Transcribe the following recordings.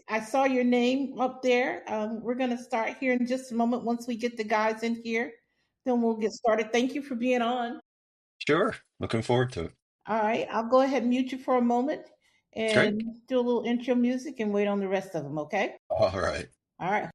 I saw your name up there. We're going to start here in just a moment. Once we get the guys in here, then we'll get started. Thank you for being on. Sure. Looking forward to it. All right, I'll go ahead and mute you for a moment Great. and do a little intro music and wait on the rest of them, okay? All right. All right.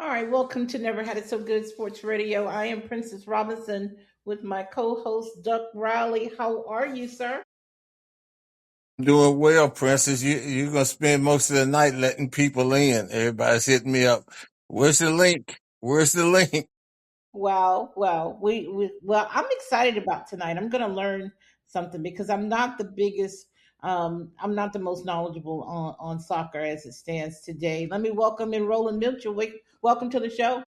All right, welcome to Never Had It So Good Sports Radio. I am Princess Robinson with my co-host Duck Riley. How are you, sir? Doing well, Princess. You're gonna spend most of the night letting people in. Everybody's hitting me up. Where's the link? Where's the link? Well, I'm excited about tonight. I'm going to learn something because I'm not the biggest, I'm not the most knowledgeable on soccer as it stands today. Let me welcome in Roland Mitchell. Welcome to the show.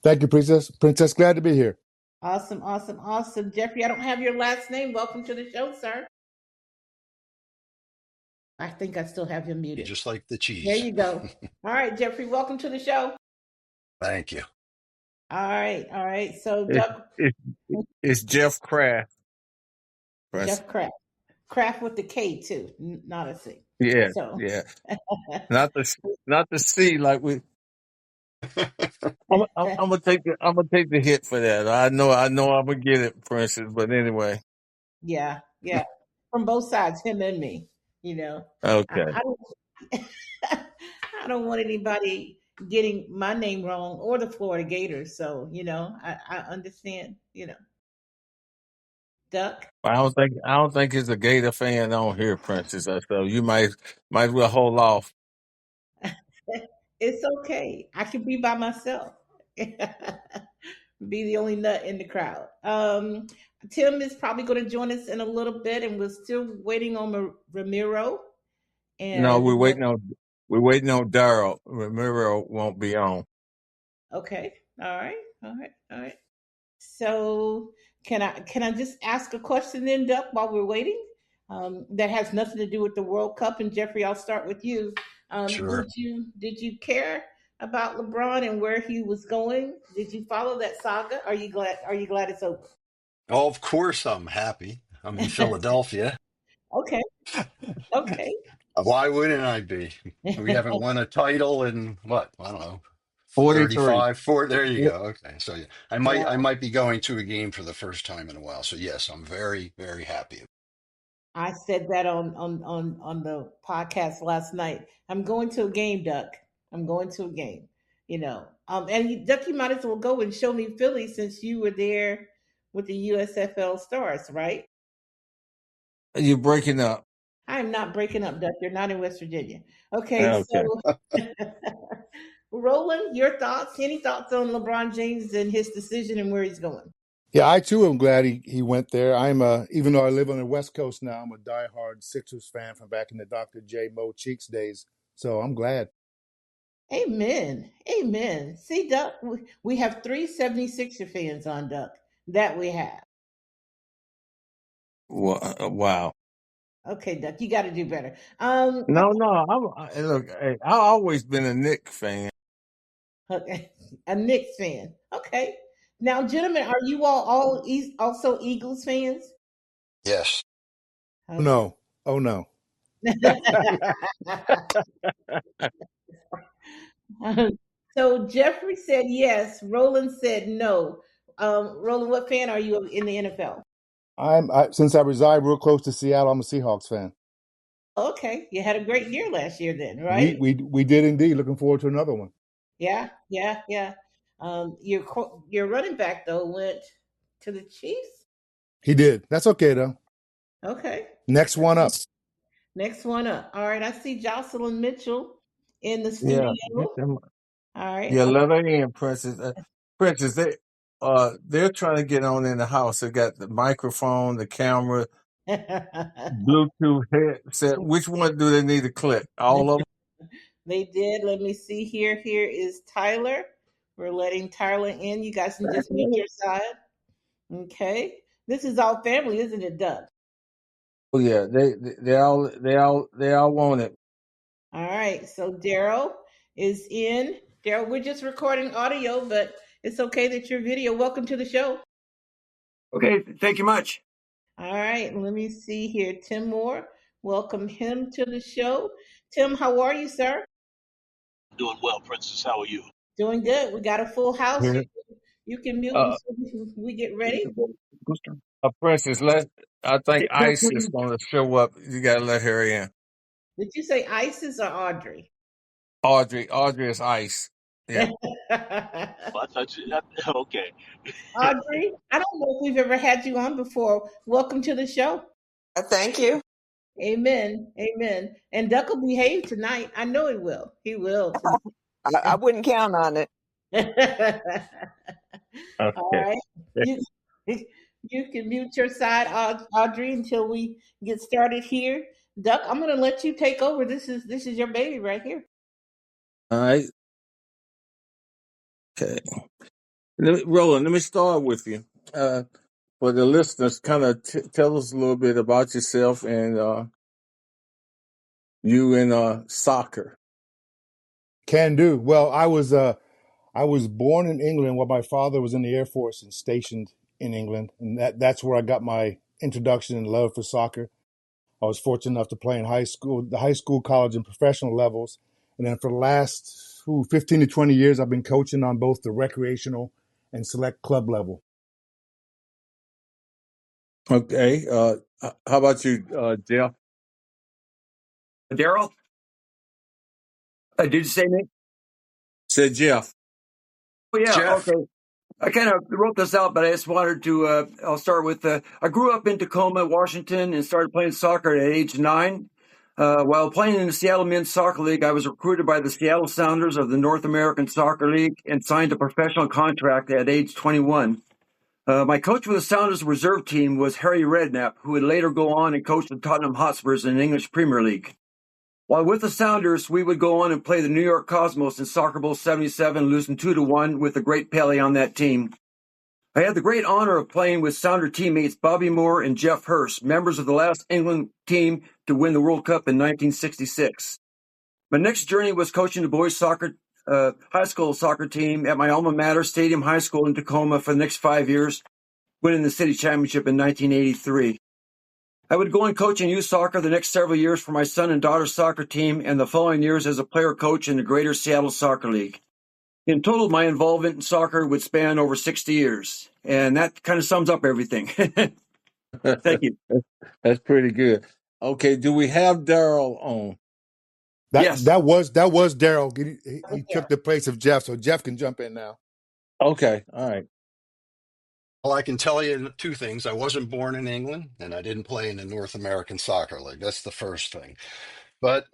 Thank you, Princess. Princess, glad to be here. Awesome, awesome, awesome. Jeffrey, I don't have your last name. Welcome to the show, sir. I think I still have you You muted. just like the There cheese. you go. All right, Jeffrey, welcome to the show. Thank you. All right, all right. So, It's Duck, it's, it's Jeff Kraft, Princess. Jeff Kraft with the K too, not a C. Yeah, So, yeah. Not the C like we. I'm gonna take the hit for that. I know I'm gonna get it, Princess. But anyway, yeah, yeah, from both sides, him and me. You know, okay. I don't, I don't want anybody getting my name wrong or the Florida Gators. So, I understand. Duck. I don't think it's a Gator fan on here, Princess. So you might as well hold off. It's okay. I can be by myself. Be the only nut in the crowd. Tim is probably going to join us in a little bit, and we're still waiting on Ramiro. No, And we're waiting on Darrell. Ramiro won't be on. okay, all right, all right, all right. So can I just ask a question then, Duck, while we're waiting? That has nothing to do with the World Cup. And Jeffrey, I'll start with you. Sure. Did you care about LeBron and where he was going? Did you follow that saga? Are you glad it's over? Oh, of course I'm happy. I'm in Philadelphia. Okay, okay. Why wouldn't I be? We haven't won a title in what? I don't know. 43. 35, 4. There you go. Okay. So yeah, I might I Wow. might be going to a game for the first time in a while. So yes, I'm very, very happy. I said that on the podcast last night. I'm going to a game, Duck. I'm going to a game. And Duck, you might as well go and show me Philly since you were there with the USFL Stars, right? You're breaking up. I am not breaking up, Duck. You're not in West Virginia. Okay, Okay. so Roland, your thoughts? Any thoughts on LeBron James and his decision and where he's going? Yeah, I too am glad he went there. Even though I live on the West Coast now, I'm a diehard Sixers fan from back in the Dr. J. Mo Cheeks days. So I'm glad. Amen. Amen. See, Duck, we have three 76er fans on Duck. That we have. Wow. Okay, Duck, you got to do better. No. Look, hey, I've always been a Knicks fan. Okay, a Knicks fan. Okay. Now, gentlemen, are you also Eagles fans? Yes. Oh, Okay. no. Oh, no. So Jeffrey said yes. Roland said no. Roland, what fan are you in the NFL? Since I reside real close to Seattle, I'm a Seahawks fan. Okay, you had a great year last year, then, We right? we we did indeed. Looking forward to another one. Yeah, yeah, yeah. Your running back though went to the Chiefs. He did. That's okay though. Okay. Next one up. Next one up. All right, I see Jocelyn Mitchell in the Yeah. studio. All right. Yeah, let her in, Princess. Princess, they're trying to get on in the house. They got the microphone, the camera, Bluetooth headset. Which one do they need to click? All of them? They did. Let me see here. Here is Tyler. We're letting Tyler in. You guys can just mute your side. Okay. This is all family, isn't it, Doug? Oh yeah, they all want it. All right. So Darrell is in. Darrell, we're just recording audio, but it's okay that your video. Welcome to the show. Okay, thank you much. All right. Let me see here. Tim Moore. Welcome him to the show. Tim, how are you, sir? Doing well, Princess. How are you? Doing good. We got a full house. Yeah. You can mute Uh, until we get ready. Princess, I think Ice is going to show up. You got to let her in. Did you say Isis or Audrey? Audrey is Ice. Yeah. Well, I thought you. Okay. Audrey, I don't know if we've ever had you on before. Welcome to the show. Thank you. Amen. Amen. And Duck will behave tonight. I know he will. He will I wouldn't count on it. tonight. All Okay. right. You you can mute your side, Audrey, until we get started here. Duck, I'm going to let you take over. This is your baby right here. All right. Okay. Roland, let me start with you. For the listeners, kind of tell us a little bit about yourself and you in soccer. Can do. Well, I was born in England while my father was in the Air Force and stationed in England, and that's where I got my introduction and love for soccer. I was fortunate enough to play in the high school, college, and professional levels. And then for the last 15 to 20 years, I've been coaching on both the recreational and select club level. Okay. How about you, Jeff? Darrell, did you say me? Said Jeff. Oh, yeah, Jeff. okay. I kind of wrote this out, but I just wanted to, I'll start with, I grew up in Tacoma, Washington, and started playing soccer at age 9. While playing in the Seattle Men's Soccer League, I was recruited by the Seattle Sounders of the North American Soccer League and signed a professional contract at age 21. My coach for the Sounders reserve team was Harry Redknapp, who would later go on and coach the Tottenham Hotspurs in the English Premier League. While with the Sounders, we would go on and play the New York Cosmos in Soccer Bowl 77, losing 2-1 with the great Pele on that team. I had the great honor of playing with Sounder teammates Bobby Moore and Jeff Hurst, members of the last England team to win the World Cup in 1966. My next journey was coaching the boys' soccer, high school soccer team at my alma mater, Stadium High School in Tacoma, for the next 5 years, winning the city championship in 1983. I would go and coach in youth soccer the next several years for my son and daughter's soccer team, and the following years as a player coach in the Greater Seattle Soccer League. In total, my involvement in soccer would span over 60 years, and that kind of sums up everything. Thank you. That's pretty good. Okay, do we have Darrell on? That Yes. that was that was Darrell. He Yeah. took the place of Jeff, so Jeff can jump in now. Okay, all right. Well, I can tell you two things. I wasn't born in England, and I didn't play in the North American Soccer League. That's the first thing. But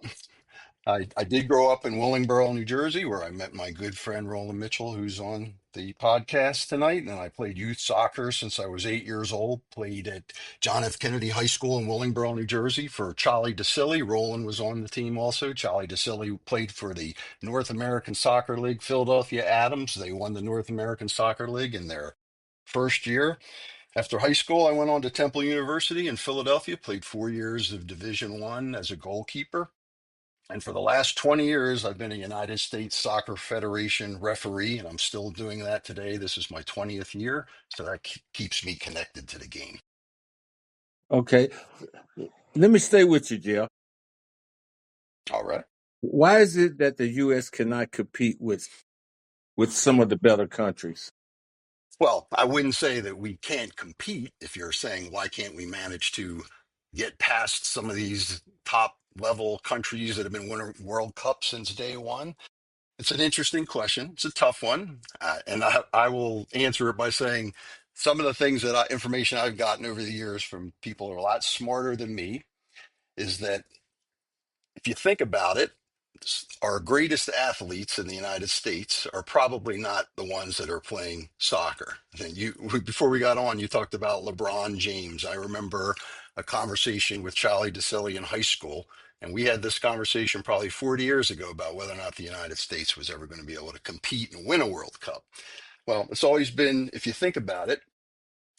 I did grow up in Willingboro, New Jersey, where I met my good friend Roland Mitchell, who's on the podcast tonight. And I played youth soccer since I was 8 years old. Played at John F. Kennedy High School in Willingboro, New Jersey for Charlie DeCilli. Roland was on the team also. Charlie DeCilli played for the North American Soccer League, Philadelphia Adams. They won the North American Soccer League in their first year. After high school, I went on to Temple University in Philadelphia, played 4 years of Division One as a goalkeeper. And for the last 20 years, I've been a United States Soccer Federation referee, and I'm still doing that today. This is my 20th year, so that keeps me connected to the game. Okay, let me stay with you, Jeff. All right. Why is it that the U.S. cannot compete with some of the better countries? Well, I wouldn't say that we can't compete if you're saying, why can't we manage to get past some of these top level countries that have been winning World Cup since day one? It's an interesting question. It's a tough one. And I will answer it by saying some of the things that information I've gotten over the years from people who are a lot smarter than me is that if you think about it, our greatest athletes in the United States are probably not the ones that are playing soccer. And before we got on, you talked about LeBron James. I remember a conversation with Charlie DeCilli in high school, and we had this conversation probably 40 years ago about whether or not the United States was ever going to be able to compete and win a World Cup. Well, it's always been, if you think about it,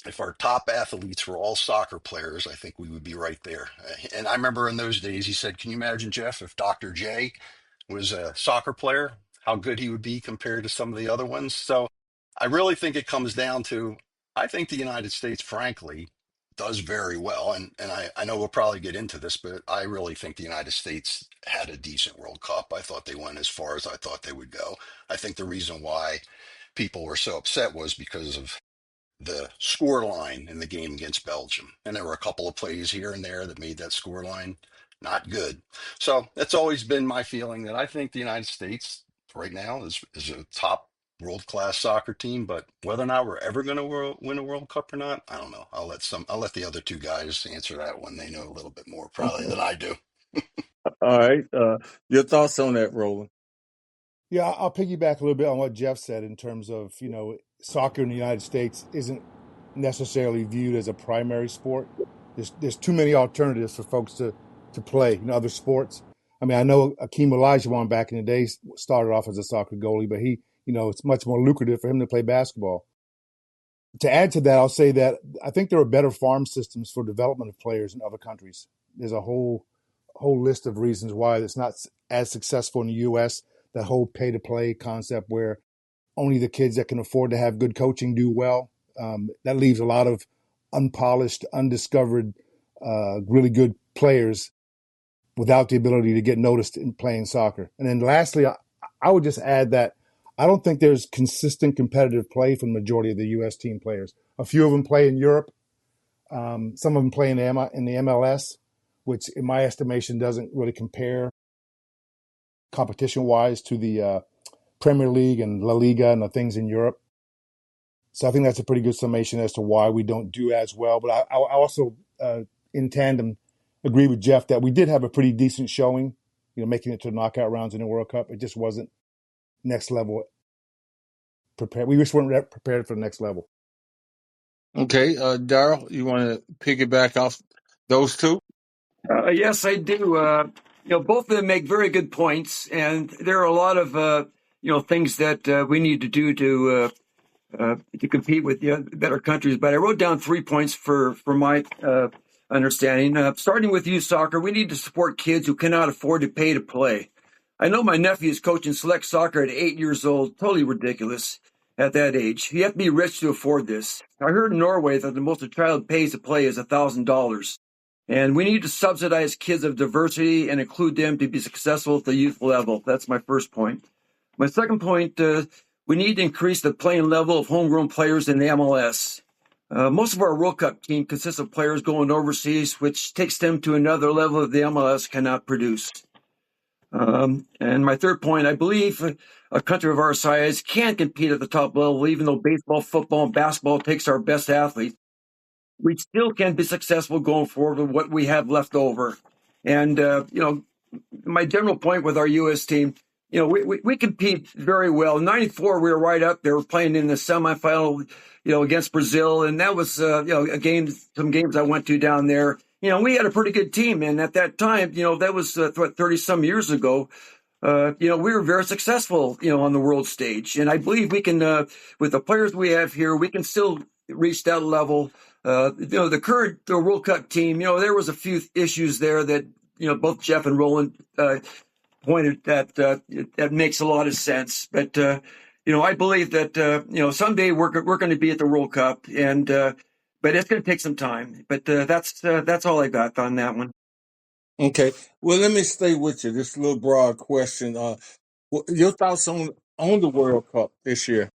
if our top athletes were all soccer players, I think we would be right there. And I remember in those days, he said, can you imagine, Jeff, if Dr. J was a soccer player, how good he would be compared to some of the other ones? So I really think it comes down to, I think the United States, frankly, does very well. And I know we'll probably get into this, but I really think the United States had a decent World Cup. I thought they went as far as I thought they would go. I think the reason why people were so upset was because of the score line in the game against Belgium. And there were a couple of plays here and there that made that score line not good. So that's always been my feeling that I think the United States right now is a top world class soccer team, but whether or not we're ever going to win a World Cup or not, I don't know. I'll let the other two guys answer that one. They know a little bit more probably than I do. All right, your thoughts on that, Roland? Yeah, I'll piggyback a little bit on what Jeff said in terms of, soccer in the United States isn't necessarily viewed as a primary sport. There's too many alternatives for folks to play, other sports. I mean, I know Akeem Olajuwon back in the day started off as a soccer goalie, but it's much more lucrative for him to play basketball. To add to that, I'll say that I think there are better farm systems for development of players in other countries. There's a whole list of reasons why it's not as successful in the U.S. That whole pay-to-play concept where only the kids that can afford to have good coaching do well. That leaves a lot of unpolished, undiscovered, really good players without the ability to get noticed in playing soccer. And then lastly, I would just add that I don't think there's consistent competitive play from the majority of the U.S. team players. A few of them play in Europe. Some of them play in the MLS, which in my estimation doesn't really compare competition-wise to the Premier League and La Liga and the things in Europe. So I think that's a pretty good summation as to why we don't do as well. But I also, in tandem, agree with Jeff that we did have a pretty decent showing, making it to the knockout rounds in the World Cup. It just wasn't next level prepared. We just weren't prepared for the next level. Okay, Darrell, you want to piggyback off those two? Yes, I do. Both of them make very good points, and there are a lot of things that we need to do to compete with better countries. But I wrote down 3 points for my understanding. Starting with youth soccer, we need to support kids who cannot afford to pay to play. I know my nephew is coaching select soccer at 8 years old. Totally ridiculous at that age. You have to be rich to afford this. I heard in Norway that the most a child pays to play is $1,000. And we need to subsidize kids of diversity and include them to be successful at the youth level. That's my first point. My second point, we need to increase the playing level of homegrown players in the MLS. Most of our World Cup team consists of players going overseas, which takes them to another level that the MLS cannot produce. And my third point, I believe a country of our size can compete at the top level, even though baseball, football, and basketball takes our best athletes. We still can be successful going forward with what we have left over. And, my general point with our U.S. team, we compete very well. In '94, we were right up there. We're playing in the semifinal, against Brazil. And that was, some games I went to down there. We had a pretty good team. And at that time, that was 30 some years ago. We were very successful, on the world stage. And I believe we can, with the players we have here, we can still reach that level. The current World Cup team, there was a few issues there that, both Jeff and Roland pointed that that makes a lot of sense. But, I believe that, someday we're going to be at the World Cup, and but it's going to take some time. But that's all I got on that one. Okay. Well, let me stay with you. This little broad question. Your thoughts on the World Cup this year?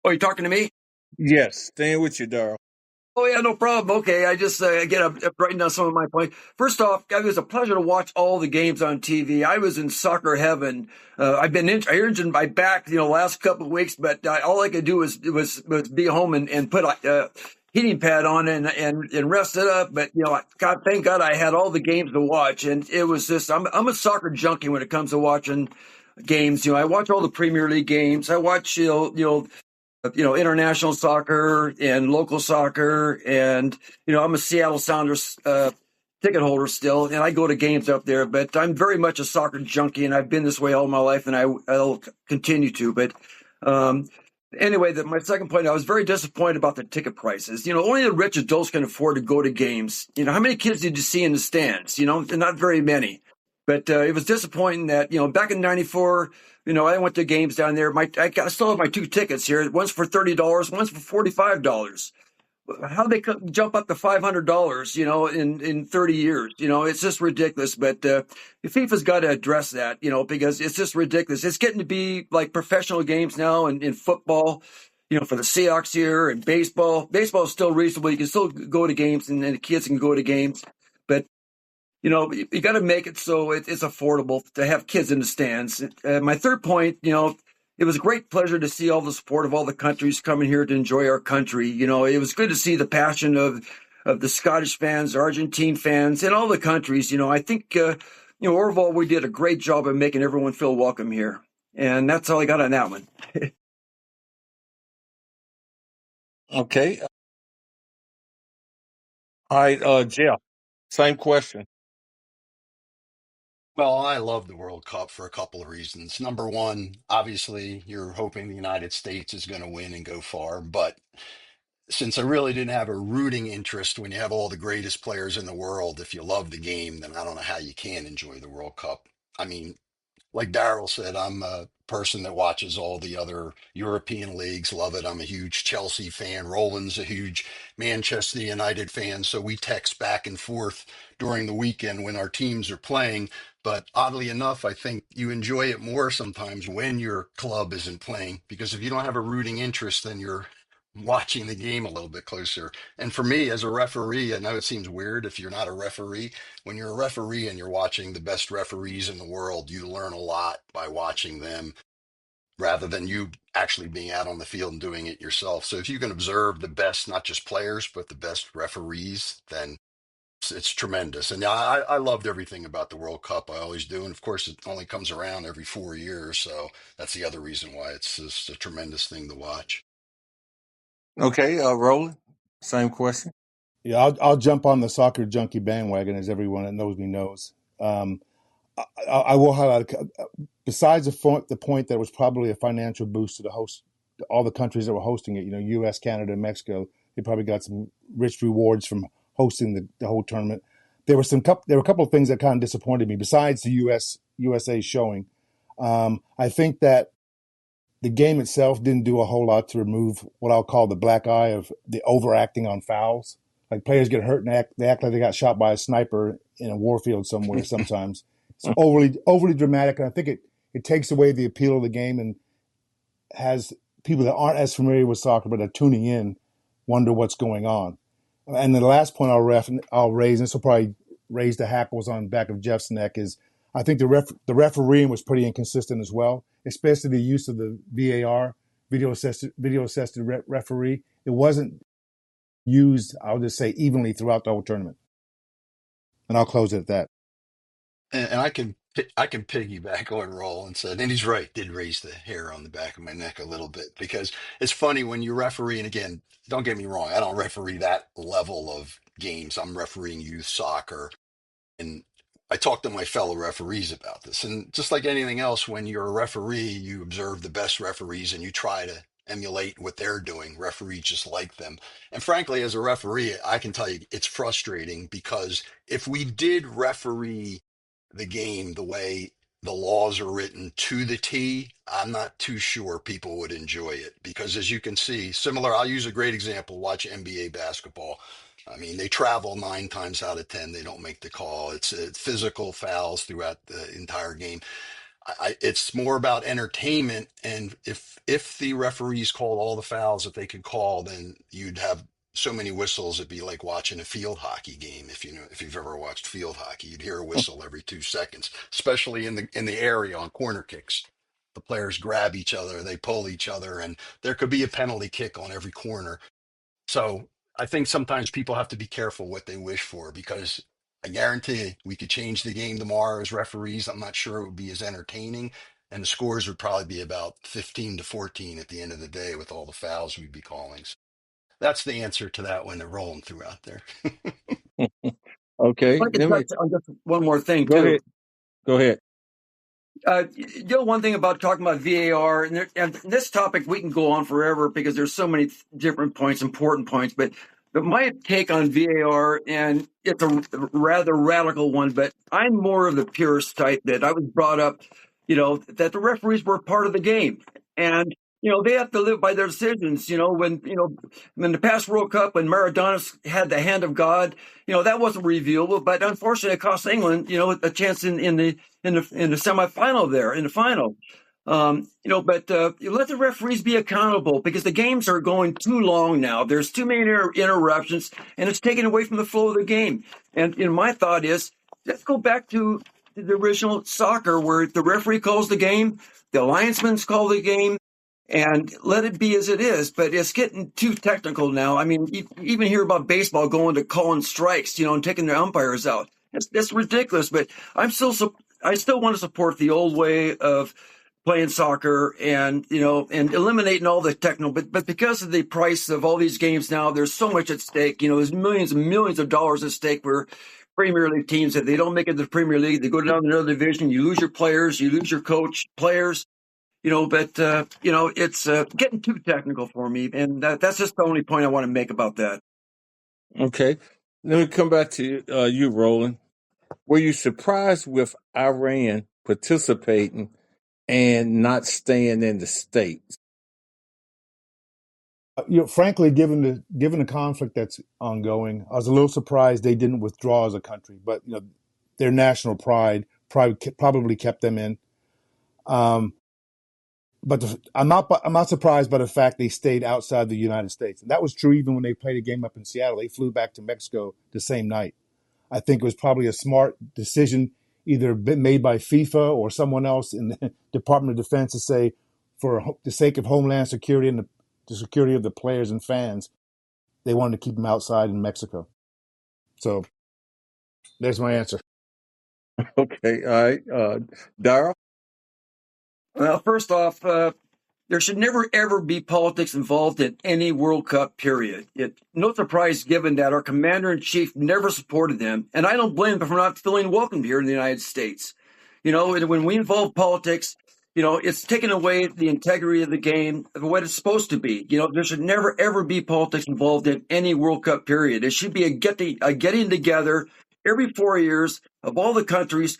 Oh, you talking to me? Yes, staying with you, Darrell. Oh, yeah, no problem. Okay, I just, again, I'm writing down some of my points. First off, it was a pleasure to watch all the games on TV. I was in soccer heaven. I've been I injured my back, last couple of weeks, but all I could do was be home and put a heating pad on and rest it up. But, God, thank God I had all the games to watch. And it was just, I'm a soccer junkie when it comes to watching games. I watch all the Premier League games. I watch, international soccer and local soccer. And, I'm a Seattle Sounders ticket holder still, and I go to games up there, but I'm very much a soccer junkie, and I've been this way all my life, and I'll continue to. But anyway, my second point, I was very disappointed about the ticket prices. Only the rich adults can afford to go to games. How many kids did you see in the stands? Not very many. But it was disappointing that, back in '94, I went to games down there. I still have my two tickets here. One's for $30, one's for $45. How they could jump up to $500, in 30 years? It's just ridiculous. But FIFA's got to address that, because it's just ridiculous. It's getting to be like professional games now, and in football, for the Seahawks here, and baseball. Baseball is still reasonable. You can still go to games, and the kids can go to games. But you got to make it so it's affordable to have kids in the stands. My third point, it was a great pleasure to see all the support of all the countries coming here to enjoy our country. It was good to see the passion of the Scottish fans, Argentine fans, and all the countries. I think, overall, we did a great job of making everyone feel welcome here. And that's all I got on that one. Okay. All right, Jeff. Same question. Well, I love the World Cup for a couple of reasons. Number one, obviously, you're hoping the United States is going to win and go far. But since I really didn't have a rooting interest when you have all the greatest players in the world, if you love the game, then I don't know how you can enjoy the World Cup. I mean, like Darrell said, I'm a person that watches all the other European leagues, love it. I'm a huge Chelsea fan. Roland's a huge Manchester United fan. So we text back and forth during the weekend when our teams are playing. But oddly enough, I think you enjoy it more sometimes when your club isn't playing, because if you don't have a rooting interest, then you're watching the game a little bit closer. And for me as a referee, I know it seems weird if you're not a referee. When you're a referee and you're watching the best referees in the world, you learn a lot by watching them rather than you actually being out on the field and doing it yourself. So if you can observe the best, not just players, but the best referees, then it's tremendous. And I loved everything about the World Cup. I always do. And of course, it only comes around every 4 years. So that's the other reason why it's just a tremendous thing to watch. Okay, Roland. Same question. Yeah, I'll jump on the soccer junkie bandwagon, as everyone that knows me knows. I will highlight, besides the point that it was probably a financial boost to the host, all the countries that were hosting it, U.S., Canada, and Mexico, they probably got some rich rewards from hosting the whole tournament. There were a couple of things that kind of disappointed me besides the USA showing. I think that the game itself didn't do a whole lot to remove what I'll call the black eye of the overacting on fouls. Like, players get hurt and they act like they got shot by a sniper in a warfield somewhere sometimes. It's overly dramatic, and I think it takes away the appeal of the game and has people that aren't as familiar with soccer but are tuning in wonder what's going on. And the last point I'll raise, and this will probably raise the hackles on the back of Jeff's neck, is I think the refereeing was pretty inconsistent as well, especially the use of the VAR, video assisted referee. It wasn't used, I'll just say, evenly throughout the whole tournament. And I'll close it at that. And I can piggyback on Roland said, and he's right, did raise the hair on the back of my neck a little bit because it's funny when you referee, and again, don't get me wrong, I don't referee that level of games. I'm refereeing youth soccer, and I talk to my fellow referees about this. And just like anything else, when you're a referee, you observe the best referees and you try to emulate what they're doing, referee just like them. And frankly, as a referee, I can tell you it's frustrating because if we did referee the game the way the laws are written to the T, I'm not too sure people would enjoy it because as you can see, similar, I'll use a great example, watch NBA basketball. I mean, they travel 9 times out of 10. They don't make the call. It's physical fouls throughout the entire game. It's more about entertainment. And if the referees called all the fouls that they could call, then you'd have so many whistles. It'd be like watching a field hockey game. If you've ever watched field hockey, you'd hear a whistle every 2 seconds, especially in the area on corner kicks. The players grab each other, they pull each other, and there could be a penalty kick on every corner. So I think sometimes people have to be careful what they wish for because I guarantee you, we could change the game tomorrow as referees. I'm not sure it would be as entertaining. And the scores would probably be about 15-14 at the end of the day with all the fouls we'd be calling. So that's the answer to that one that Roland threw out there. Okay, If I could let me touch on just one more thing, go too. ahead. Go ahead. One thing about talking about VAR, and this topic we can go on forever because there's so many different points, important points. But my take on VAR, and it's a rather radical one, but I'm more of the purist type that I was brought up, that the referees were part of the game, and they have to live by their decisions. When in the past World Cup when Maradona had the hand of God, that wasn't reviewable, but unfortunately it cost England, a chance in the semifinal there, in the final. But you let the referees be accountable because the games are going too long now. There's too many interruptions, and it's taken away from the flow of the game. And my thought is, let's go back to the original soccer where the referee calls the game, the linesmen call the game, and let it be as it is. But it's getting too technical now. I mean, you even hear about baseball going to calling strikes, and taking their umpires out. That's ridiculous. But I still want to support the old way of playing soccer and eliminating all the technical. But because of the price of all these games now, there's so much at stake. There's millions and millions of dollars at stake for Premier League teams. If they don't make it to the Premier League, they go down to another division. You lose your players, you lose your coach, players. It's getting too technical for me, and that's just the only point I want to make about that. Okay, let me come back to you, Roland. Were you surprised with Iran participating and not staying in the States? Frankly, given the conflict that's ongoing, I was a little surprised they didn't withdraw as a country. But their national pride probably kept them in. But I'm not surprised by the fact they stayed outside the United States. And that was true even when they played a game up in Seattle. They flew back to Mexico the same night. I think it was probably a smart decision, either made by FIFA or someone else in the Department of Defense to say, for the sake of Homeland Security and the security of the players and fans, they wanted to keep them outside in Mexico. So there's my answer. Okay, all right. Darrell? Well, first off, there should never, ever be politics involved in any World Cup, period. No surprise given that our commander-in-chief never supported them, and I don't blame them for not feeling welcomed here in the United States. When we involve politics, it's taken away the integrity of the game, of what it's supposed to be. There should never, ever be politics involved in any World Cup, period. It should be a getting together every 4 years of all the countries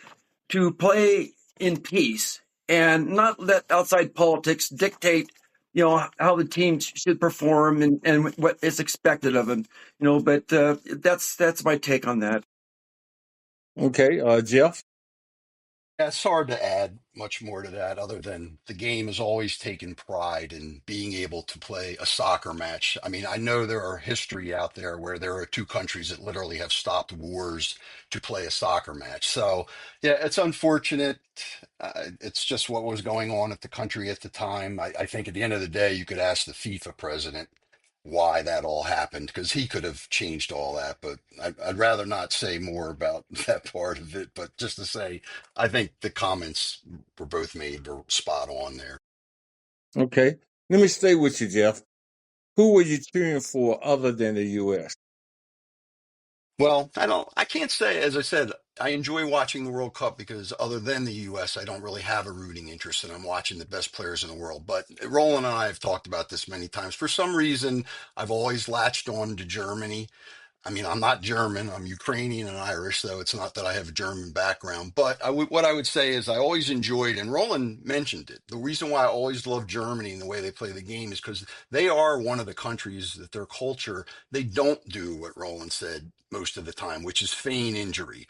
to play in peace and not let outside politics dictate, how the team should perform and what is expected of them. But that's my take on that. Okay, Jeff? Yeah, it's hard to add much more to that other than the game has always taken pride in being able to play a soccer match. I mean, I know there are history out there where there are two countries that literally have stopped wars to play a soccer match. So, yeah, it's unfortunate. It's just what was going on at the country at the time. I think at the end of the day, you could ask the FIFA president why that all happened because he could have changed all that. But I'd rather not say more about that part of it. But just to say, I think the comments were both made were spot on there. Okay. Let me stay with you, Jeff. Who were you cheering for other than the U.S.? Well, I can't say, as I said, I enjoy watching the World Cup because other than the US, I don't really have a rooting interest and I'm watching the best players in the world. But Roland and I have talked about this many times. For some reason, I've always latched on to Germany. I mean, I'm not German. I'm Ukrainian and Irish, so it's not that I have a German background. But what I would say is I always enjoyed, and Roland mentioned it. The reason why I always love Germany and the way they play the game is because they are one of the countries that their culture, they don't do what Roland said most of the time, which is feign injury.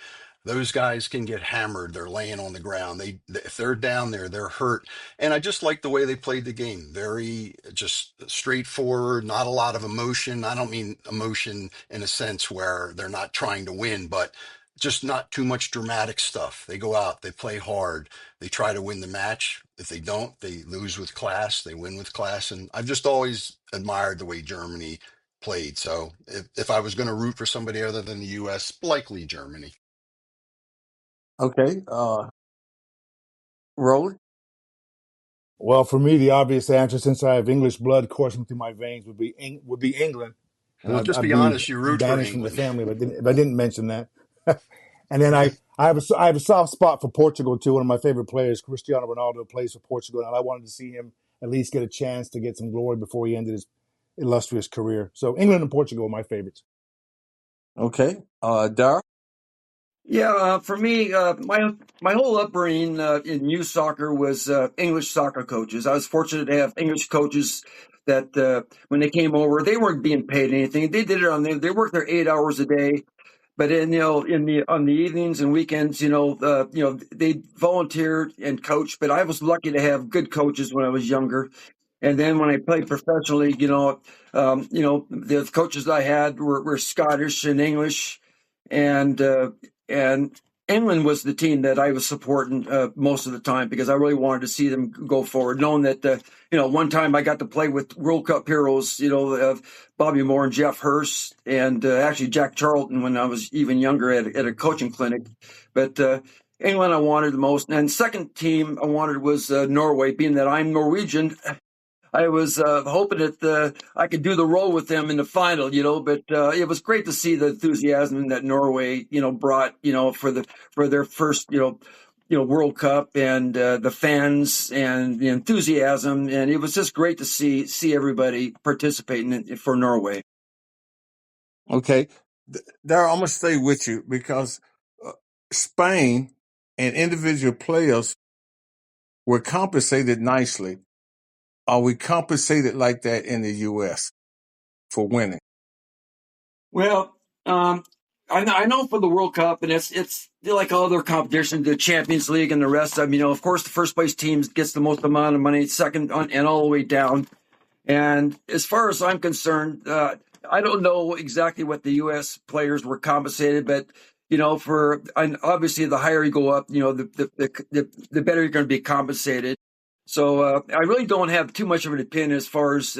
Those guys can get hammered. They're laying on the ground. If they're down there, they're hurt. And I just like the way they played the game. Very just straightforward, not a lot of emotion. I don't mean emotion in a sense where they're not trying to win, but just not too much dramatic stuff. They go out, they play hard, they try to win the match. If they don't, they lose with class, they win with class. And I've just always admired the way Germany played. So if I was going to root for somebody other than the US, likely Germany. Okay. Roland? Well, for me, the obvious answer, since I have English blood coursing through my veins, would be England, and Well, just I'd be be honest, you root for banished from the England. family if I didn't mention that. And then I have a soft spot for Portugal too. One of my favorite players, Cristiano Ronaldo, plays for Portugal, and I wanted to see him at least get a chance to get some glory before he ended his illustrious career. So England and Portugal are my favorites. Okay. Darrell? Yeah, for me, my whole upbringing in youth soccer was English soccer coaches. I was fortunate to have English coaches that when they came over, they weren't being paid anything. They did it they worked their 8 hours a day. But on the evenings and weekends, they volunteered and coached. But I was lucky to have good coaches when I was younger. And then when I played professionally, the coaches I had were Scottish and English, and and England was the team that I was supporting most of the time because I really wanted to see them go forward. Knowing that, one time I got to play with World Cup heroes, Bobby Moore and Jeff Hurst, and actually Jack Charlton when I was even younger at a coaching clinic. But England I wanted the most, and second team I wanted was Norway, being that I'm Norwegian. I was hoping that I could do the role with them in the final, but it was great to see the enthusiasm that Norway, brought, for their first, World Cup, and the fans and the enthusiasm, and it was just great to see everybody participating for Norway. Okay. Darrell, I'm going to stay with you because Spain and individual players were compensated nicely. Are we compensated like that in the U.S. for winning? Well, I know for the World Cup, and it's like all other competitions, the Champions League and the rest of them. Of course, the first place team gets the most amount of money, second and all the way down. And as far as I'm concerned, I don't know exactly what the U.S. players were compensated, but obviously the higher you go up, the better you're going to be compensated. So I really don't have too much of an opinion as far as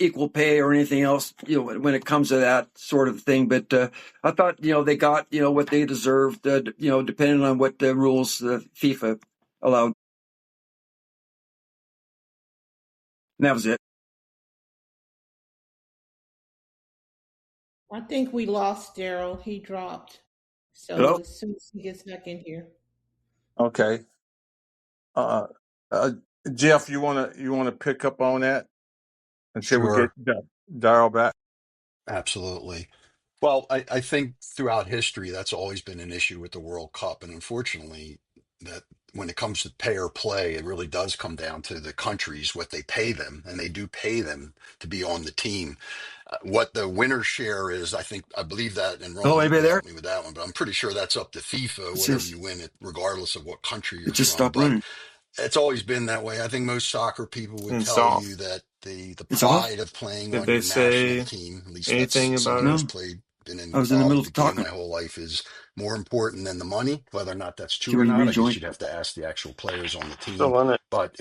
equal pay or anything else when it comes to that sort of thing. But I thought they got what they deserved, depending on what the rules FIFA allowed. And that was it. I think we lost Darrell. He dropped. So Hello? as soon as he gets back in here. Okay. Uh, uh, Jeff, you wanna pick up on that until we get Sure, Darrell back? absolutely. Well, I think throughout history, that's always been an issue with the World Cup. And unfortunately, that when it comes to pay or play, it really does come down to the countries, what they pay them, and they do pay them to be on the team. What the winner share is, I believe that, and Oh, Roland, you anybody can there? help me with that one, but I'm pretty sure that's up to FIFA, It's whatever just you win it, regardless of what country it you're just from. stopped But running. It's always been that way. I think most soccer people would And tell soft. you that the It's off? pride of playing Did on they your national say team, at least that's anything someone about it? who's No, been I was in the involved middle with of the game talking. my whole life, is more important than the money. Whether or not that's She true or already not, I guess rejoined. you'd have to ask the actual players on the team. Still in it. But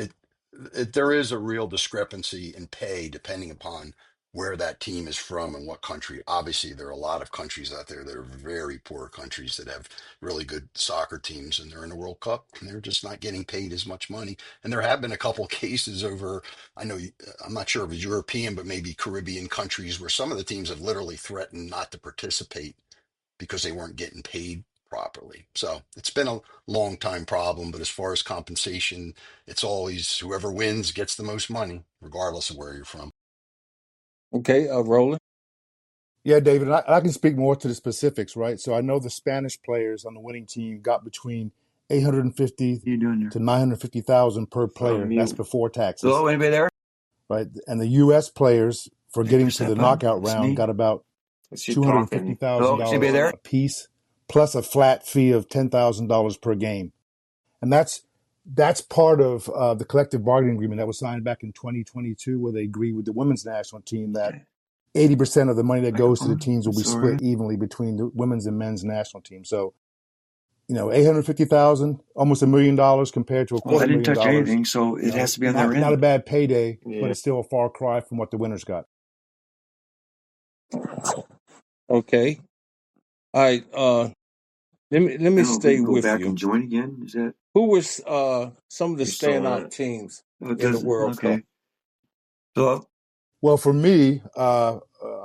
there is a real discrepancy in pay depending upon where that team is from and what country. Obviously, there are a lot of countries out there that are very poor countries that have really good soccer teams, and they're in the World Cup and they're just not getting paid as much money. And there have been a couple of cases over, I know, I'm not sure if it's European, but maybe Caribbean countries where some of the teams have literally threatened not to participate because they weren't getting paid properly. So it's been a long time problem, but as far as compensation, it's always whoever wins gets the most money, regardless of where you're from. Okay, Roland. Yeah, David, I can speak more to the specifics, right? So I know the Spanish players on the winning team got between 850 What are you doing there? to 950,000 per On player. That's mute. before taxes, Hello, anybody there? right? And the U.S. players for Hey, getting press to that the button. knockout It's round me. got about Is he talking? Hello, is anybody $250,000 there? a piece, plus a flat fee of $10,000 per game. And that's part of the collective bargaining agreement that was signed back in 2022, where they agreed with the women's national team that Okay. 80% of the money that goes to the Microphone. teams will be Sorry. split evenly between the women's and men's national teams. So, 850,000, almost $1 million compared to a Well, I quarter didn't million touch dollars. anything, so it has to be on their Not a end. bad payday, but Yeah. it's still a far cry from what the winners got. Okay. All right. Let I me don't know if we stay can go with back you. and join again. Is that Who was some of the He's still in standout it. teams oh, it in the doesn't? World Cup? Okay. Hello? Well, for me, I'll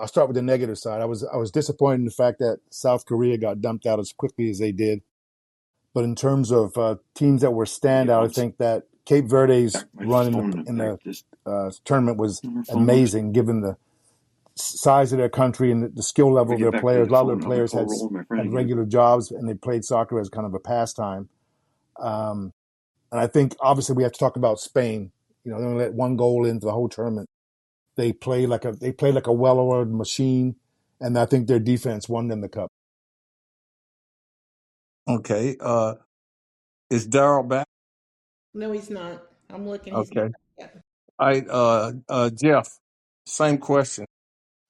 start with the negative side. I was disappointed in the fact that South Korea got dumped out as quickly as they did. But in terms of teams that were Yeah, standout, I think that Cape Verde's back my run phone in back. the Just tournament was turn my phone off. amazing, given the size of their country and the skill Let level me of get their back to players. the A lot of their phone. I'm going to players call Roland, my friend, had again. regular jobs and they played soccer as kind of a pastime. Um, and I think obviously we have to talk about Spain. They only let one goal into the whole tournament. They play like a well-oiled machine, and I think their defense won them the cup. Okay. Is Darrell back? No, he's not. I'm looking. He's Okay. not. All right. Jeff, same question.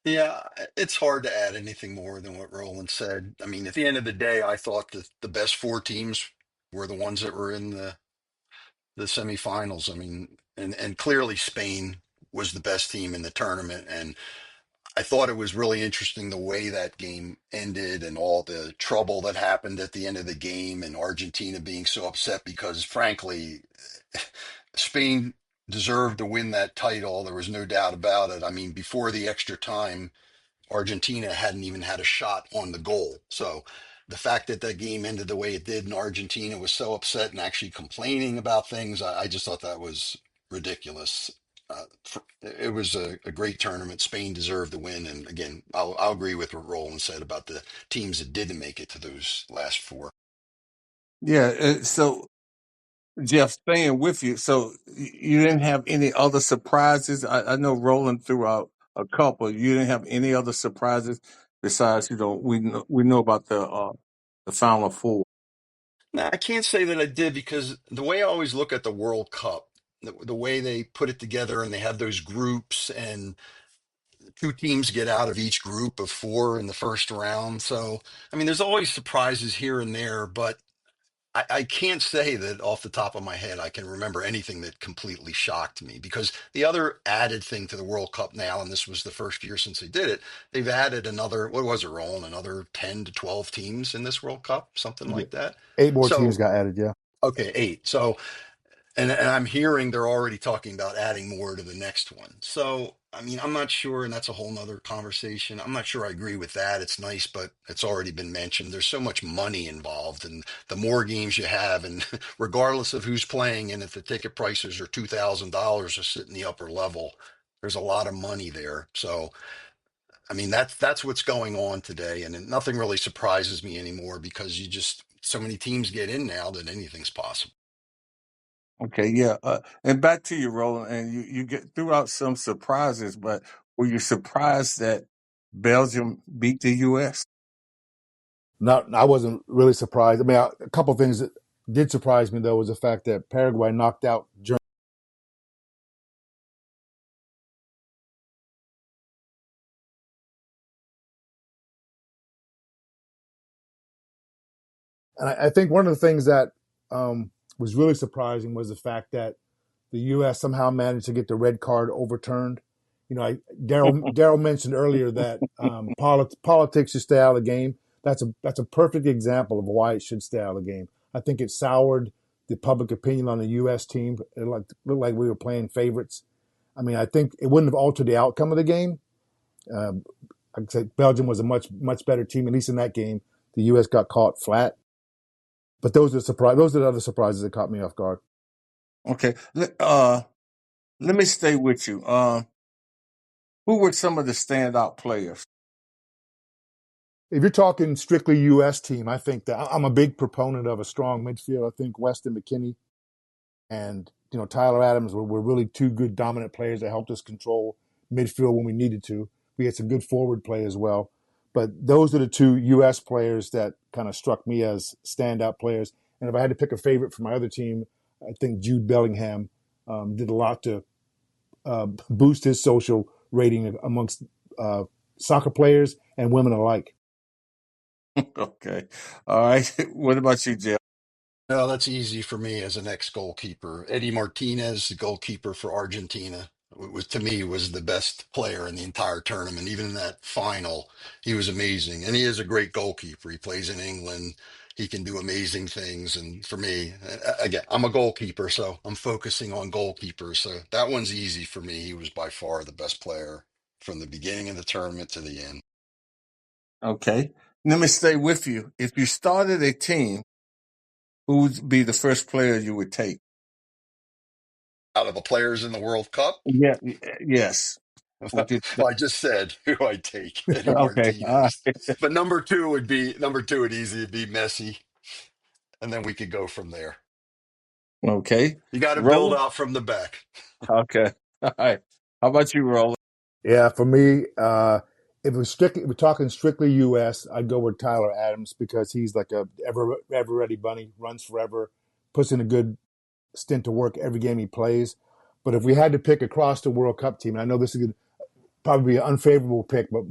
Yeah, it's hard to add anything more than what Roland said. I mean, at the end of the day, I thought that the best four teams were the ones that were in the semifinals. I mean, and clearly Spain was the best team in the tournament. And I thought it was really interesting the way that game ended and all the trouble that happened at the end of the game and Argentina being so upset because, frankly, Spain deserved to win that title. There was no doubt about it. I mean, before the extra time, Argentina hadn't even had a shot on the goal. So the fact that that game ended the way it did and Argentina was so upset and actually complaining about things, I just thought that was ridiculous. It was a great tournament. Spain deserved the win. And again, I'll agree with what Roland said about the teams that didn't make it to those last four. Yeah. So Jeff, staying with you. So you didn't have any other surprises? I know Roland threw out a couple. You didn't have any other surprises besides, we know about the Final Four. Now, I can't say that I did because the way I always look at the World Cup, the way they put it together and they have those groups and two teams get out of each group of four in the first round. So, I mean, there's always surprises here and there, but I can't say that off the top of my head I can remember anything that completely shocked me because the other added thing to the World Cup now, and this was the first year since they did it, they've added another, what was it, Roland? Another 10 to 12 teams in this World Cup, something Yeah. like that. 8 more teams So, got added, yeah. okay, eight. So, and I'm hearing they're already talking about adding more to the next one. So, I mean, I'm not sure, and that's a whole nother conversation. I'm not sure I agree with that. It's nice, but it's already been mentioned. There's so much money involved, and the more games you have, and regardless of who's playing, and if the ticket prices are $2,000 to sit in the upper level, there's a lot of money there. So, I mean, that's what's going on today, and nothing really surprises me anymore because you just so many teams get in now that anything's possible. Okay, yeah. And back to you, Roland. And you get threw out some surprises, but were you surprised that Belgium beat the U.S.? Not, I wasn't really surprised. I mean, a couple of things. did surprise me, though, was the fact that Paraguay knocked out Germany. And I think one of the things that was really surprising was the fact that the U.S. somehow managed to get the red card overturned. You know, Darrell mentioned earlier that politics should stay out of the game. That's a perfect example of why it should stay out of the game. I think it soured the public opinion on the U.S. team. It looked like we were playing favorites. I mean, I think it wouldn't have altered the outcome of the game. I'd say Belgium was a much better team, at least in that game. The U.S. got caught flat. But those are the other surprises that caught me off guard. Okay. Let me stay with you. Who were some of the standout players? If you're talking strictly U.S. team, I think that I'm a big proponent of a strong midfield. I think Weston McKennie and Tyler Adams were really two good dominant players that helped us control midfield when we needed to. We had some good forward play as well. But those are the two U.S. players that kind of struck me as standout players. And if I had to pick a favorite for my other team, I think Jude Bellingham did a lot to boost his social rating amongst soccer players and women alike. Okay. All right. What about you, Jeff? No, that's easy for me as an ex-goalkeeper. Eddie Martinez, the goalkeeper for Argentina, to me was the best player in the entire tournament. Even in that final, he was amazing. And he is a great goalkeeper. He plays in England. He can do amazing things. And for me, again, I'm a goalkeeper, so I'm focusing on goalkeepers. So that one's easy for me. He was by far the best player from the beginning of the tournament to the end. Okay. Let me stay with you. If you started a team, who would be the first player you would take? Out of the players in the World Cup, Yeah. Yes. Would you? well, I just said who I take, Eddie Okay. All Martinez. right. But number two would easily be Messi, and then we could go from there. Okay. You got to build Roland? out from the back. Okay. All right. How about you, Roland? Yeah, for me, if we're talking strictly U.S., I'd go with Tyler Adams because he's like a ever ready bunny, runs forever, puts in a good stint to work every game he plays. But if we had to pick across the World Cup team, and I know this is probably an unfavorable pick, but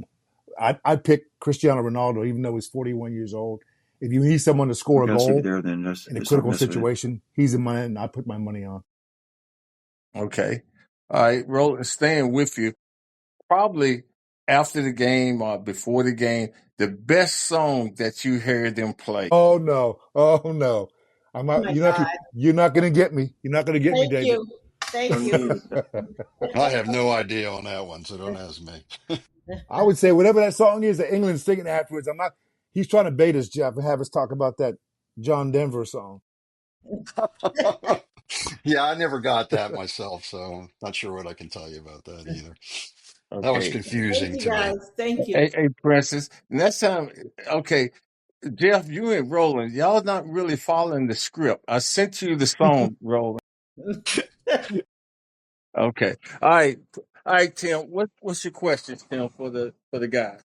I'd pick Cristiano Ronaldo, even though he's 41 years old. If you need someone to score a goal in a critical situation, he's the man and I put my money on. Okay. All right. Roland, staying with you. Probably after the game or before the game, the best song that you heard them play. Oh no! Oh no! I'm Oh not. my God. You're not going to get me. You're not going to get me, Thank David. you. Thank you. I have no idea on that one, so don't ask me. I would say whatever that song is that England's singing afterwards. I'm not. He's trying to bait us, Jeff, and have us talk about that John Denver song. Yeah, I never got that myself, so not sure what I can tell you about that either. That was Okay. Thank confusing you to me. guys. Thank you. Hey, Princess. Next time, okay, Jeff, you and Roland, y'all not really following the script. I sent you the song, Roland. Okay. All right. All right, Tim. What's your question, Tim, for the guy?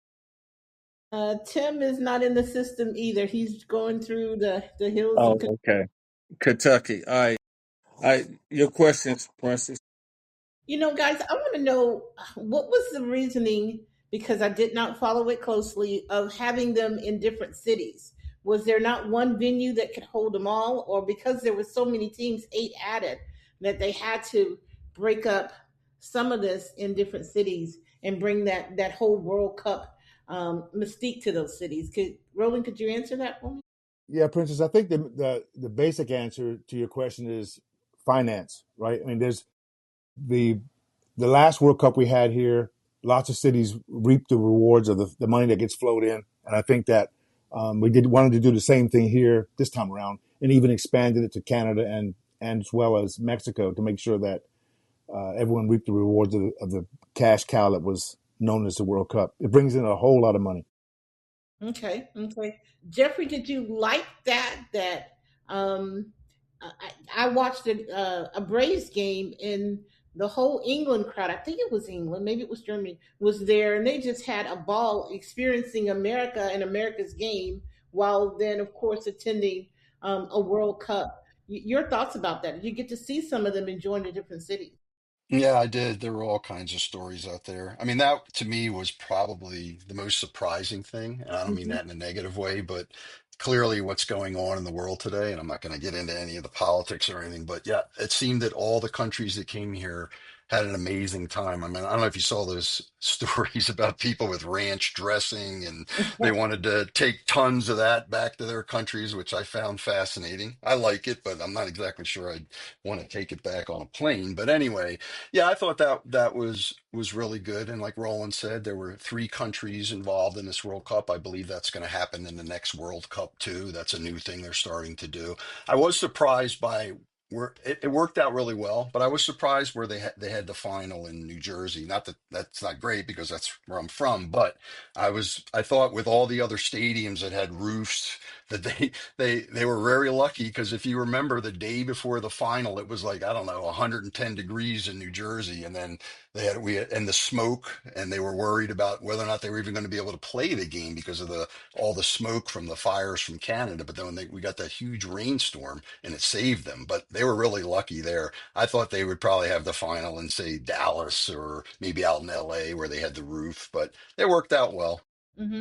Tim is not in the system either. He's going through the hills of. Oh, okay. Kentucky. All right. All right. Your questions, Princess. Guys, I want to know what was the reasoning, because I did not follow it closely, of having them in different cities. Was there not one venue that could hold them all, or because there were so many teams, 8 added, that they had to break up some of this in different cities and bring that whole World Cup mystique to those cities? Could you answer that for me? Yeah, Princess. I think the basic answer to your question is finance, right? I mean, there's the last World Cup we had here. Lots of cities reap the rewards of the money that gets flowed in, and I think that we wanted to do the same thing here this time around, and even expanded it to Canada and as well as Mexico to make sure that everyone reaped the rewards of the cash cow that was known as the World Cup. It brings in a whole lot of money. Okay, okay. Jeffrey, did you like that I watched a Braves game, and the whole England crowd, I think it was England, maybe it was Germany, was there, and they just had a ball experiencing America and America's game, while then, of course, attending a World Cup. Your thoughts about that? Did you get to see some of them enjoying the different cities? Yeah, I did. There were all kinds of stories out there. I mean, that to me was probably the most surprising thing. And I don't mean Hmm. that in a negative way, but clearly what's going on in the world today, and I'm not going to get into any of the politics or anything, but yeah, it seemed that all the countries that came here had an amazing time. I mean, I don't know if you saw those stories about people with ranch dressing and they wanted to take tons of that back to their countries, which I found fascinating. I like it, but I'm not exactly sure I'd want to take it back on a plane. But anyway, yeah, I thought that was really good. And like Roland said, there were three countries involved in this World Cup. I believe that's going to happen in the next World Cup too. That's a new thing they're starting to do. I was surprised by where it worked out really well, but I was surprised where they had the final in New Jersey. Not that that's not great because that's where I'm from, but I thought with all the other stadiums that had roofs that they were very lucky because if you remember the day before the final, it was like I don't know 110 degrees in New Jersey, and then and the smoke, and they were worried about whether or not they were even going to be able to play the game because of the all the smoke from the fires from Canada. But then when we got that huge rainstorm, and it saved them, but they were really lucky there. I thought they would probably have the final in say Dallas or maybe out in LA where they had the roof, but they worked out well. Hmm.